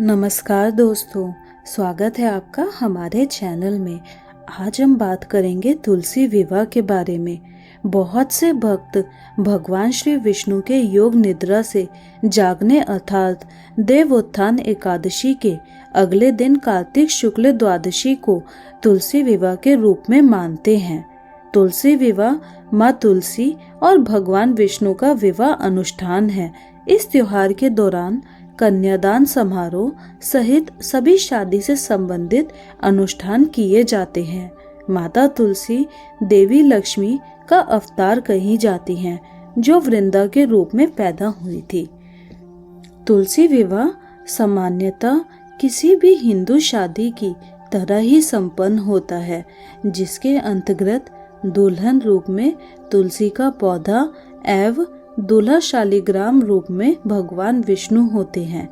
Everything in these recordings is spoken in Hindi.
नमस्कार दोस्तों, स्वागत है आपका हमारे चैनल में। आज हम बात करेंगे तुलसी विवाह के बारे में। बहुत से भक्त भगवान श्री विष्णु के योग निद्रा से जागने अर्थात देवोत्थान एकादशी के अगले दिन कार्तिक शुक्ल द्वादशी को तुलसी विवाह के रूप में मानते हैं। तुलसी विवाह माँ तुलसी और भगवान विष्णु का विवाह अनुष्ठान है। इस त्योहार के दौरान कन्यादान समारोह सहित सभी शादी से संबंधित अनुष्ठान किए जाते हैं। माता तुलसी देवी लक्ष्मी का अवतार कही जाती हैं, जो वृंदा के रूप में पैदा हुई थी। तुलसी विवाह सामान्यतः किसी भी हिंदू शादी की तरह ही संपन्न होता है, जिसके अंतर्गत दुल्हन रूप में तुलसी का पौधा एवं दूल्हा शालिग्राम रूप में भगवान विष्णु होते हैं।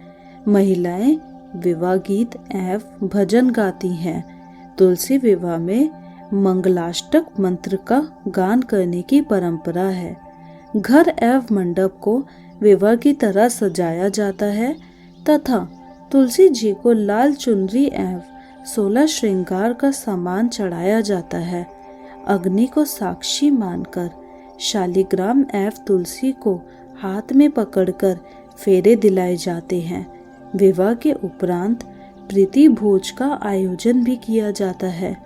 महिलाएं विवाह गीत एवं भजन गाती हैं। तुलसी विवाह में मंगलाष्टक मंत्र का गान करने की परंपरा है। घर एवं मंडप को विवाह की तरह सजाया जाता है तथा तुलसी जी को लाल चुनरी एवं 16 श्रृंगार का सामान चढ़ाया जाता है। अग्नि को साक्षी मानकर शालिग्राम एवं तुलसी को हाथ में पकड़कर फेरे दिलाए जाते हैं। विवाह के उपरांत प्रीति भोज का आयोजन भी किया जाता है।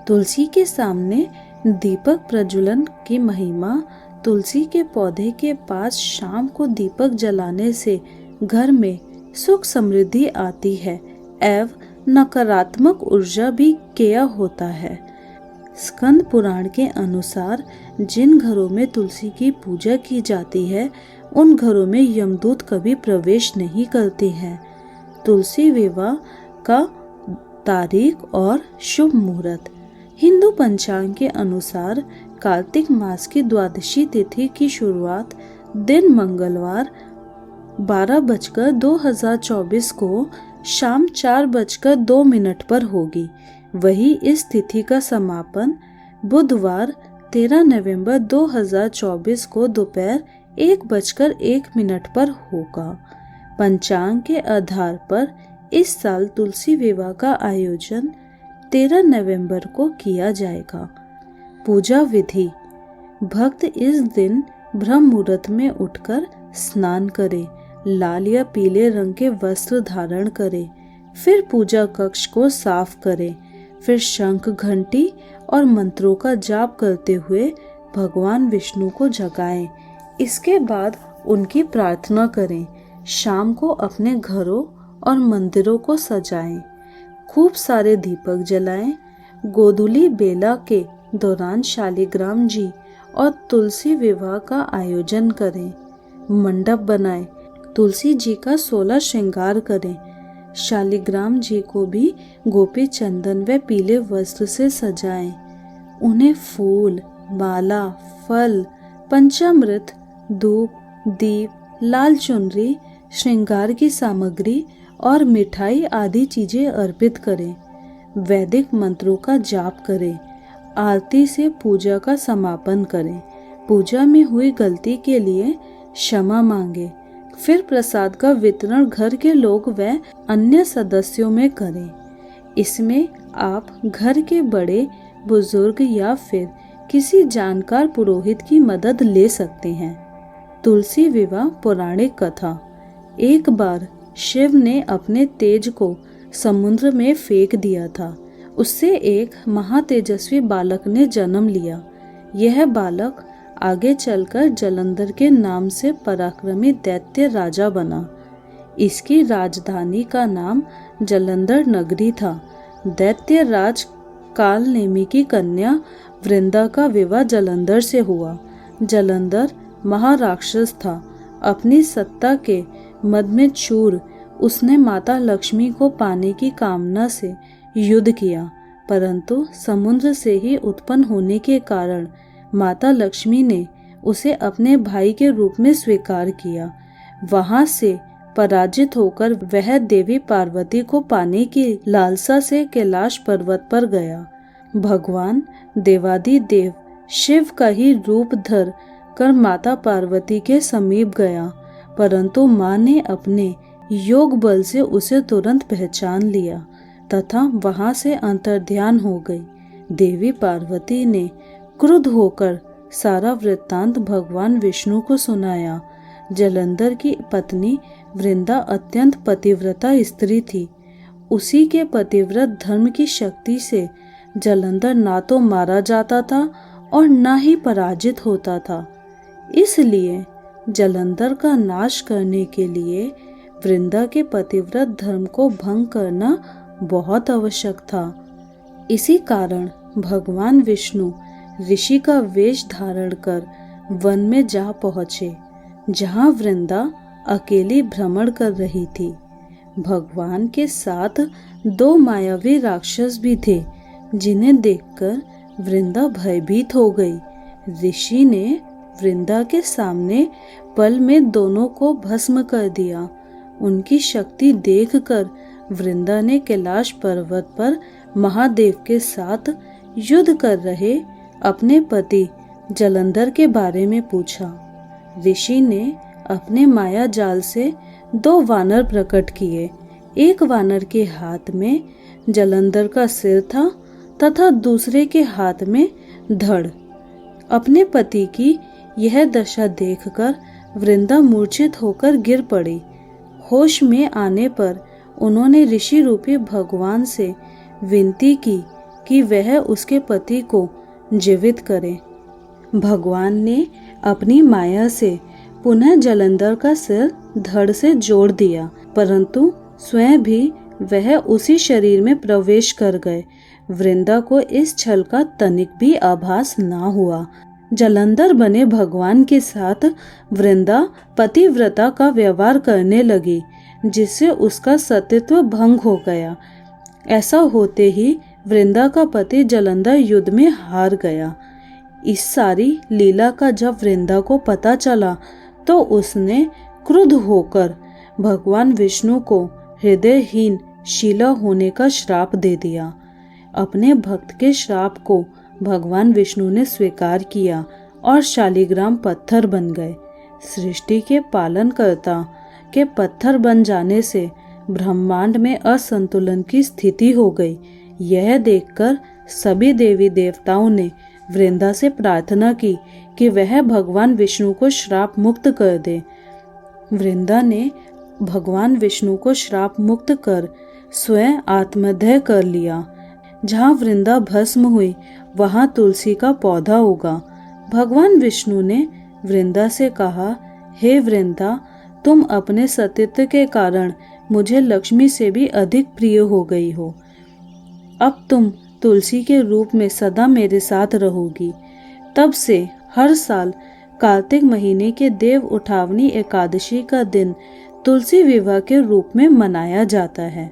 तुलसी के सामने दीपक प्रज्वलन की महिमा। तुलसी के पौधे के पास शाम को दीपक जलाने से घर में सुख समृद्धि आती है एवं नकारात्मक ऊर्जा भी क्षय होता है। स्कंद पुराण के अनुसार जिन घरों में तुलसी की पूजा की जाती है, उन घरों में यमदूत कभी प्रवेश नहीं करते हैं। तुलसी विवाह का तारीख और शुभ मुहूर्त। हिंदू पंचांग के अनुसार कार्तिक मास की द्वादशी तिथि की शुरुआत दिन मंगलवार 12:02 को शाम 4:02 पर होगी। वही इस तिथि का समापन बुधवार 13 नवंबर 2024 को दोपहर 1:01 पर होगा। पंचांग के आधार पर इस साल तुलसी विवाह का आयोजन 13 नवंबर को किया जाएगा। पूजा विधि। भक्त इस दिन ब्रह्म मुहूर्त में उठकर स्नान करें, लाल या पीले रंग के वस्त्र धारण करें, फिर पूजा कक्ष को साफ करें, फिर शंख घंटी और मंत्रों का जाप करते हुए भगवान विष्णु को जगाएं। इसके बाद उनकी प्रार्थना करें। शाम को अपने घरों और मंदिरों को सजाएं, खूब सारे दीपक जलाएं। गोधूली बेला के दौरान शालिग्राम जी और तुलसी विवाह का आयोजन करें। मंडप बनाएं, तुलसी जी का 16 श्रृंगार करें। शालिग्राम जी को भी गोपी चंदन व पीले वस्त्र से सजाएं। उन्हें फूल, माला, फल, पंचामृत, धूप, दीप, लाल चुनरी, श्रृंगार की सामग्री और मिठाई आदि चीजें अर्पित करें। वैदिक मंत्रों का जाप करें। आरती से पूजा का समापन करें। पूजा में हुई गलती के लिए क्षमा मांगे। फिर प्रसाद का वितरण घर के लोग व अन्य सदस्यों में करें। इसमें आप घर के बड़े बुजुर्ग या फिर किसी जानकार पुरोहित की मदद ले सकते हैं। तुलसी विवाह पौराणिक कथा। एक बार शिव ने अपने तेज को समुद्र में फेंक दिया था। उससे एक महातेजस्वी बालक ने जन्म लिया। यह बालक आगे चलकर जलंधर के नाम से पराक्रमी दैत्य राजा बना। इसकी राजधानी का नाम जलंधर नगरी था। दैत्य राज कालनेमी की कन्या वृंदा का विवाह जलंधर से हुआ। जलंधर महाराक्षस था। अपनी सत्ता के मद में चूर उसने माता लक्ष्मी को पाने की कामना से युद्ध किया, परंतु समुद्र से ही उत्पन्न होने के कारण माता लक्ष्मी ने उसे अपने भाई के रूप में स्वीकार किया। वहां से पराजित होकर वह देवी पार्वती को पाने की लालसा से कैलाश पर्वत पर गया। भगवान देवादिदेव शिव का ही रूप धर कर माता पार्वती के समीप गया, परंतु मां ने अपने योग बल से उसे तुरंत पहचान लिया तथा वहां से अंतर्ध्यान हो गई। देवी पार्वती ने क्रुद्ध होकर सारा वृत्तांत भगवान विष्णु को सुनाया। जलंधर की पत्नी वृंदा अत्यंत पतिव्रता स्त्री थी। उसी के पतिव्रत धर्म की शक्ति से जलंधर ना तो मारा जाता था और ना ही पराजित होता था। इसलिए जलंधर का नाश करने के लिए वृंदा के पतिव्रत धर्म को भंग करना बहुत आवश्यक था। इसी कारण भगवान विष्णु ऋषि का वेश धारण कर वन में जा पहुंचे, जहां वृंदा अकेली भ्रमण कर रही थी। भगवान के साथ 2 मायावी राक्षस भी थे, जिन्हें देखकर वृंदा भयभीत हो गई। ऋषि ने वृंदा के सामने पल में दोनों को भस्म कर दिया। उनकी शक्ति देखकर वृंदा ने कैलाश पर्वत पर महादेव के साथ युद्ध कर रहे अपने पति जलंधर के बारे में पूछा। ऋषि ने अपने माया जाल से 2 वानर प्रकट किए। एक वानर के हाथ में जलंधर का सिर था तथा दूसरे के हाथ में धड़। अपने पति की यह दशा देखकर वृंदा मूर्छित होकर गिर पड़ी। होश में आने पर उन्होंने ऋषि रूपी भगवान से विनती की कि वह उसके पति को जीवित करे। भगवान ने अपनी माया से पुनः जलंधर का सिर धड़ से जोड़ दिया, परंतु स्वयं भी वह उसी शरीर में प्रवेश कर गए। वृंदा को इस छल का तनिक भी आभास ना हुआ। जलंधर बने भगवान के साथ वृंदा पतिव्रता का व्यवहार करने लगी, जिससे उसका सतीत्व भंग हो गया। ऐसा होते ही वृंदा का पति जलंधर युद्ध में हार गया। इस सारी लीला का जब वृंदा को पता चला तो उसने क्रुद्ध होकर भगवान विष्णु को हृदयहीन शीला होने का श्राप दे दिया। अपने भक्त के श्राप को भगवान विष्णु ने स्वीकार किया और शालिग्राम पत्थर बन गए। सृष्टि के पालनकर्ता के पत्थर बन जाने से ब्रह्मांड में असंतुलन की स्थिति हो गई। यह देखकर सभी देवी देवताओं ने वृंदा से प्रार्थना की कि वह भगवान विष्णु को श्राप मुक्त कर दे। वृंदा ने भगवान विष्णु को श्राप मुक्त कर स्वयं आत्मदह कर लिया। जहाँ वृंदा भस्म हुई वहाँ तुलसी का पौधा उगा। भगवान विष्णु ने वृंदा से कहा, हे वृंदा, तुम अपने सतीत्व के कारण मुझे लक्ष्मी से भी अधिक प्रिय हो गई हो। अब तुम तुलसी के रूप में सदा मेरे साथ रहोगी। तब से हर साल कार्तिक महीने के देव उठावनी एकादशी का दिन तुलसी विवाह के रूप में मनाया जाता है।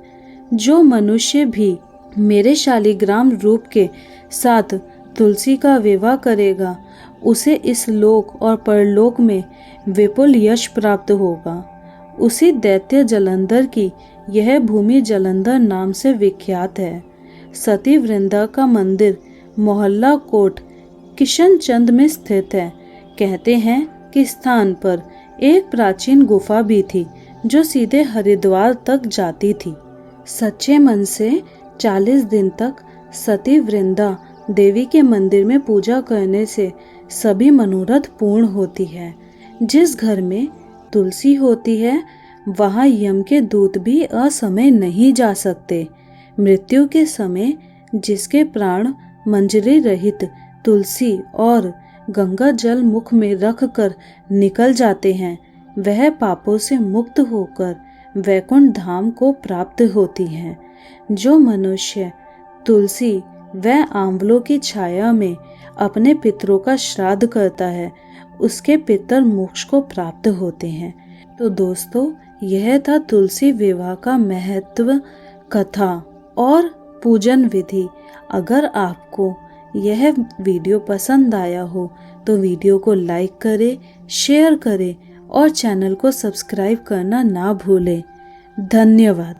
जो मनुष्य भी मेरे शालिग्राम रूप के साथ तुलसी का विवाह करेगा, उसे इस लोक और परलोक में विपुल यश प्राप्त होगा। उसी दैत्य जलंधर की यह भूमि जलंधर नाम से विख्यात है। सती वृंदा का मंदिर मोहल्ला कोट किशनचंद में स्थित है। कहते हैं कि स्थान पर एक प्राचीन गुफा भी थी जो सीधे हरिद्वार तक जाती थी। सच्चे मन से 40 दिन तक सती वृंदा देवी के मंदिर में पूजा करने से सभी मनोरथ पूर्ण होती है। जिस घर में तुलसी होती है वहाँ यम के दूत भी असमय नहीं जा सकते। मृत्यु के समय जिसके प्राण मंजरी रहित तुलसी और गंगा जल मुख में रखकर निकल जाते हैं, वह पापों से मुक्त होकर वैकुंठ धाम को प्राप्त होती हैं। जो मनुष्य तुलसी व आंवलों की छाया में अपने पितरों का श्राद्ध करता है, उसके पितर मोक्ष को प्राप्त होते हैं। तो दोस्तों, यह था तुलसी विवाह का महत्व, कथा और पूजन विधि। अगर आपको यह वीडियो पसंद आया हो तो वीडियो को लाइक करें, शेयर करें और चैनल को सब्सक्राइब करना ना भूलें। धन्यवाद।